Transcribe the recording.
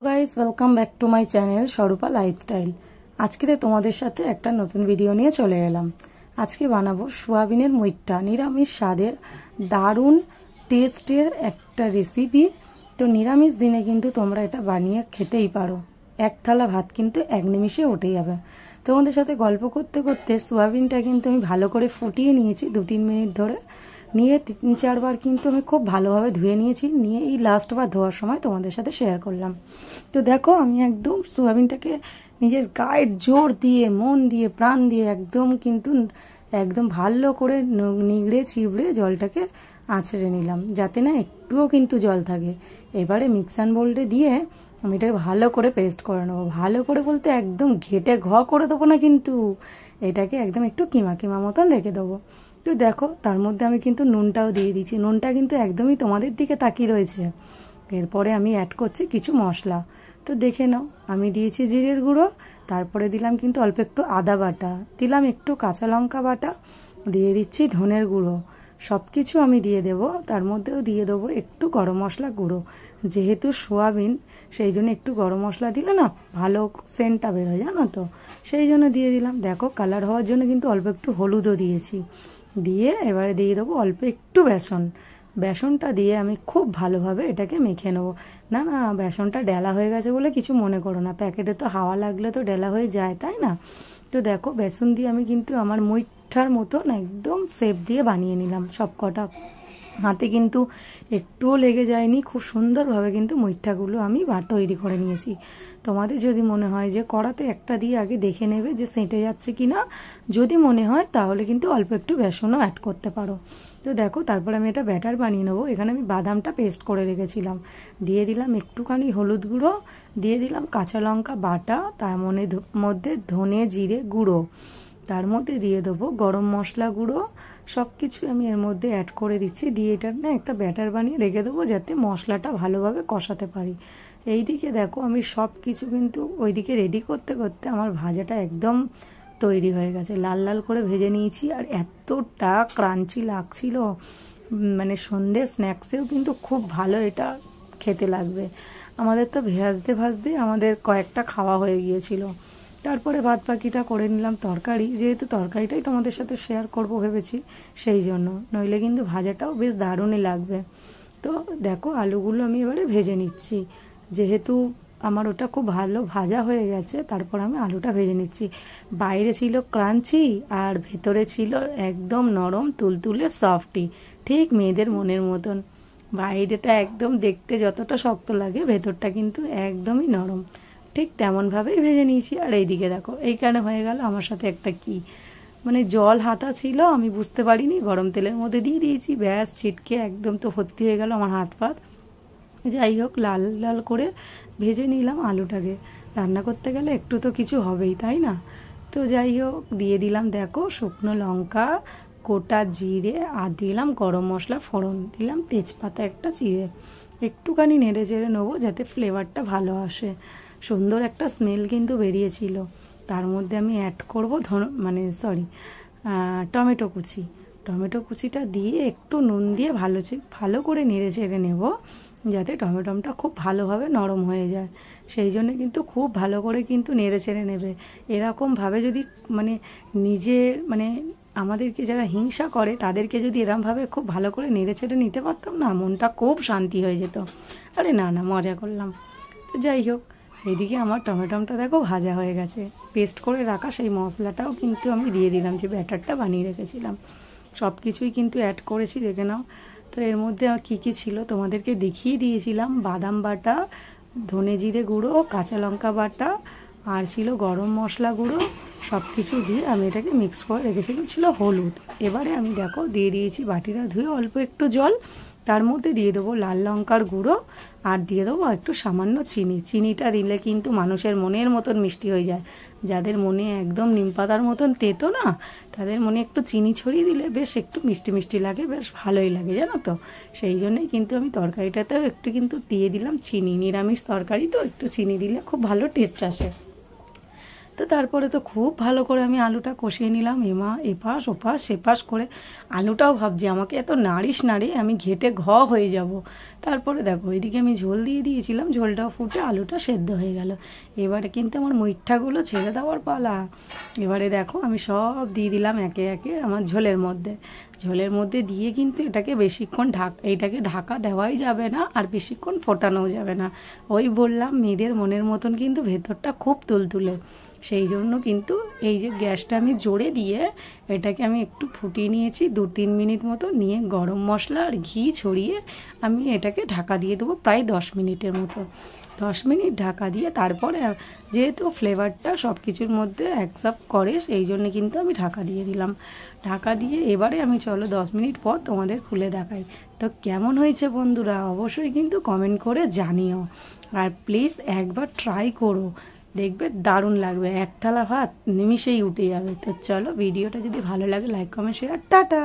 Guys welcome back to my channel স্বরূপা lifestyle. আজকে তোমাদের সাথে একটা নতুন ভিডিও নিয়ে চলে এলাম। আজকে বানাবো সোয়াবিনের মুইট্টা, নিরামিষ স্বাদের দারুণ টেস্টের একটা রেসিপি। তো নিরামিষ দিনে কিন্তু তোমরা এটা বানিয়ে খেতেই পারো। এক থালা ভাত কিন্তু এক নিমিষে উঠে যাবে। তোমাদের সাথে গল্প করতে করতে সোয়াবিনটা কিন্তু আমি ভালো করে ফুটিয়ে নিয়েছি 2-3 মিনিট ধরে। নিয়ে 3-4 বার কিন্তু আমি খুব ভালোভাবে ধুয়ে নিয়েছি। নিয়ে এই লাস্ট বার ধোয়ার সময় তোমাদের সাথে শেয়ার করলাম। তো দেখো আমি একদম সোয়াবিনটাকে নিজের গায়ের জোর দিয়ে, মন দিয়ে, প্রাণ দিয়ে একদম ভালো করে নিগড়ে চিবড়ে জলটাকে আঁচড়ে নিলাম, যাতে না একটুও কিন্তু জল থাকে। এবারে মিক্সার বোল্ডে দিয়ে আমি এটাকে ভালো করে পেস্ট করে নেবো। ভালো করে বলতে একদম ঘেটে করে দেবো না, কিন্তু এটাকে একদম একটু কিমা কিমা মতন রেখে দেবো। তো দেখো তার মধ্যে আমি কিন্তু নুনটাও দিয়ে দিচ্ছি। নুনটা কিন্তু একদমই তোমাদের দিকে তাকিয়ে রয়েছে। এরপরে আমি অ্যাড করছি কিছু মশলা। তো দেখে নাও, আমি দিয়েছি জিরের গুঁড়ো, তারপরে দিলাম কিন্তু অল্প একটু আদা বাটা, দিলাম একটু কাঁচা লঙ্কা বাটা, দিয়ে দিচ্ছি ধনের গুঁড়ো। সব কিছু আমি দিয়ে দেবো। তার মধ্যেও দিয়ে দেবো একটু গরম মশলা গুঁড়ো। যেহেতু সোয়াবিন, সেই জন্য একটু গরম মশলা দিলে না ভালো সেন্টটা বেরোয়, জানো তো, সেই জন্য দিয়ে দিলাম। দেখো কালার হওয়ার জন্য কিন্তু অল্প একটু হলুদও দিয়েছি। দিয়ে এবারে দিয়ে দেবো অল্প একটু বেসন। বেসনটা দিয়ে আমি খুব ভালোভাবে এটাকে মেখে নেবো। না না, বেসনটা ডেলা হয়ে গেছে বলে কিছু মনে করো না, প্যাকেটে তো হাওয়া লাগলে তো ডেলা হয়ে যায়, তাই না? তো দেখো বেসন দিয়ে আমি কিন্তু আমার মুইঠার মতন একদম শেপ দিয়ে বানিয়ে নিলাম সব কটা। হাতে কিন্তু একটুও লেগে যায়নি, খুব সুন্দরভাবে কিন্তু মুইঠাগুলো আমি তৈরি করে নিয়েছি। তোমাদের যদি মনে হয় যে কড়াতে একটা দিয়ে আগে দেখে নেবে যে সেঁটে যাচ্ছে কি না, যদি মনে হয় তাহলে কিন্তু অল্প একটু বেসনও অ্যাড করতে পারো। তো দেখো তারপর আমি এটা ব্যাটার বানিয়ে নেবো। এখানে আমি বাদামটা পেস্ট করে রেখেছিলাম, দিয়ে দিলাম একটুখানি হলুদ গুঁড়ো, দিয়ে দিলাম কাঁচা লঙ্কা বাটা, তার মধ্যে ধনে জিরে গুঁড়ো, তার মধ্যে দিয়ে দেবো গরম মশলা গুঁড়ো। সব কিছু আমি এর মধ্যে অ্যাড করে দিচ্ছি। দিয়ে এটার না একটা ব্যাটার বানিয়ে রেখে দেবো, যাতে মশলাটা ভালোভাবে কষাতে পারি। এই দিকে দেখো আমি সব কিছু কিন্তু ওইদিকে রেডি করতে করতে আমার ভাজাটা একদম তৈরি হয়ে গেছে। লাল লাল করে ভেজে নিয়েছি, আর এতটা ক্রাঞ্চি লাগছিল, মানে সন্ধ্যে স্ন্যাক্সেও কিন্তু খুব ভালো এটা খেতে লাগবে। আমাদের তো ভাজতে ভাজতে আমাদের কয়েকটা খাওয়া হয়ে গিয়েছিল। তারপরে ভাত বাকিটা করে নিলাম তরকারি, যেহেতু তরকারিটাই তোমাদের সাথে শেয়ার করব ভেবেছি, সেই জন্য, নইলে কিন্তু ভাজাটাও বেশ দারুণই লাগবে। তো দেখো আলুগুলো আমি এবারে ভেজে নিচ্ছি। যেহেতু আমার ওটা খুব ভালো ভাজা হয়ে গেছে, তারপর আমি আলুটা ভেজে নিচ্ছি। বাইরে ছিল ক্রাঞ্চি আর ভেতরে ছিল একদম নরম তুলতুলে সফটি, ঠিক মেয়েদের মনের মতন। বাইরেটা একদম দেখতে যতটা শক্ত লাগে, ভেতরটা কিন্তু একদমই নরম, ঠিক তেমনভাবেই ভেজে নিয়েছি। আর এইদিকে দেখো এইখানে হয়ে গেল আমার সাথে একটা কি, মানে জল হাতা ছিল, আমি বুঝতে পারিনি, গরম তেলের মধ্যে দিয়ে দিয়েছি, ব্যাস ছিটকে একদম তো ভর্তি হয়ে গেল আমার হাত পাত। যাই হোক লাল লাল করে ভেজে নিলাম আলুটাকে। রান্না করতে গেলে একটু তো কিছু হবেই, তাই না? তো যাই হোক দিয়ে দিলাম দেখো শুকনো লঙ্কা, গোটা জিরে, আর দিলাম গরম মশলা ফোড়ন, দিলাম তেজপাতা একটা চিড়ে। একটুখানি নেড়ে চেড়ে নেবো যাতে ফ্লেভারটা ভালো আসে। সুন্দর একটা স্মেল কিন্তু বেরিয়েছিল। তার মধ্যে আমি অ্যাড করবো টমেটো কুচি। টমেটো কুচিটা দিয়ে একটু নুন দিয়ে ভালো করে নেড়ে চেড়ে নেব, যাতে টমেটোটা খুব ভালোভাবে নরম হয়ে যায়। সেই জন্য কিন্তু খুব ভালো করে কিন্তু নেড়ে চেড়ে নেবে। এরকমভাবে যদি আমাদেরকে যারা হিংসা করে তাদেরকে যদি এরমভাবে খুব ভালো করে নেড়ে চেড়ে নিতে পারতাম না, মনটা খুব শান্তি হয়ে যেত। আরে না না, মজা করলাম। তো যাই হোক এদিকে আমার টমেটোটা দেখো ভাজা হয়ে গেছে। পেস্ট করে রাখা সেই মশলাটাও কিন্তু আমি দিয়ে দিলাম, যে ব্যাটারটা বানিয়ে রেখেছিলাম। সব কিছুই কিন্তু অ্যাড করেছি, দেখে নাও। তো এর মধ্যে আমার কী কী ছিল তোমাদেরকে দেখিয়ে দিয়েছিলাম। বাদাম বাটা, ধনে জিরে গুঁড়ো, কাঁচা লঙ্কা বাটা, আর ছিল গরম মশলা গুঁড়ো। সব কিছু দিয়ে আমি এটাকে মিক্স করে রেখেছিলাম, ছিল হলুদ। এবারে আমি দেখো দিয়ে দিয়েছি বাটিটা ধুয়ে অল্প একটু জল, তার মধ্যে দিয়ে দেবো লাল লঙ্কার গুঁড়ো, আর দিয়ে দেবো একটু সামান্য চিনি। চিনিটা দিলে কিন্তু মানুষের মনের মতন মিষ্টি হয়ে যায়। যাদের মনে একদম নিমপাতার মতন তেতো না, তাদের মনে একটু চিনি ছড়িয়ে দিলে বেশ একটু মিষ্টি মিষ্টি লাগে, বেশ ভালোই লাগে, জানো তো। সেই জন্যই কিন্তু আমি তরকারিটাতেও একটু কিন্তু দিয়ে দিলাম চিনি। নিরামিষ তরকারি তো একটু চিনি দিলে খুব ভালো টেস্ট আসে। তো তারপরে তো খুব ভালো করে আমি আলুটা কষিয়ে নিলাম, এপাশ ওপাশ সেপাশ করে। আলুটাও ভাবছি আমাকে এত নাড়িস নাড়ি আমি ঘেটে হয়ে যাব। তারপরে দেখো এদিকে আমি ঝোল দিয়ে দিয়েছিলাম, ঝোলটাও ফুটে আলুটা সেদ্ধ হয়ে গেল। এবারে কিন্তু আমার মুইঠাগুলো ছেড়ে দেওয়ার পালা। এবারে দেখো আমি সব দিয়ে দিলাম একে একে আমার ঝোলের মধ্যে দিয়ে কিন্তু এটাকে বেশিক্ষণ এইটাকে ঢাকা দেওয়াই যাবে না, আর বেশিক্ষণ ফোটানোও যাবে না। ওই বললাম মেয়েদের মনের মতন কিন্তু ভেতরটা খুব তুলতুলে, সেই জন্য কিন্তু এই যে গ্যাসটা আমি জোরে দিয়ে এটাকে আমি একটু ফুটিয়ে নিয়েছি 2-3 মিনিট মতো, নিয়ে গরম মশলা আর ঘি ছড়িয়ে আমি এটাকে ঢাকা দিয়ে দেবো প্রায় 10 মিনিটের মতো। 10 মিনিট ঢাকা দিয়ে তারপরে যেহেতু ফ্লেভারটা সব কিছুর মধ্যে অ্যাকসেপ্ট করে সেই জন্য কিন্তু আমি ঢাকা দিয়ে দিলাম। ঢাকা দিয়ে এবারে আমি চলো 10 মিনিট পর তোমাদের খুলে দেখাই। তো কেমন হয়েছে বন্ধুরা অবশ্যই কিন্তু কমেন্ট করে জানিও, আর প্লিজ একবার ট্রাই করো, দেখবে দারুণ লাগবে, এক থালা ভাত নিমিষেই উঠে যাবে। তো চলো ভিডিওটা যদি ভালো লাগে লাইক কমেন্ট শেয়ার, টাটা।